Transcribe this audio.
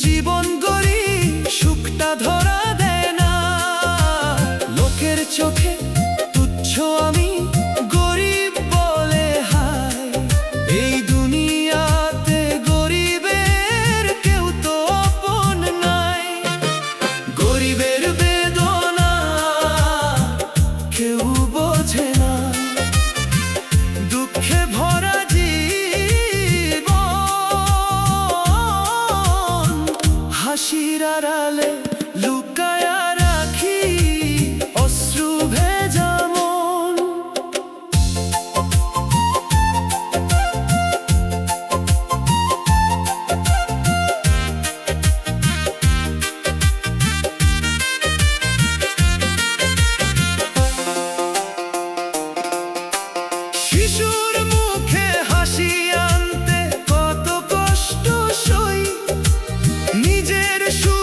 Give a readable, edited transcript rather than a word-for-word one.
জীবন গড়ি সুখটা ধরা দেয় না। লোকের চোখে তুচ্ছ আমি, গরিব বলে হায়। এই দুনিয়াতে গরিবের কেউ তো আপন নাই। গরিবের বেদনা কেউ বোঝে না, দুঃখে ভরা জীবন হাসির আড়ালে লুকায়া রাখি অশ্রু ভেজা মন। শিশুর মুখে হাসি আনতে কত কষ্ট সই, নিজের সুখ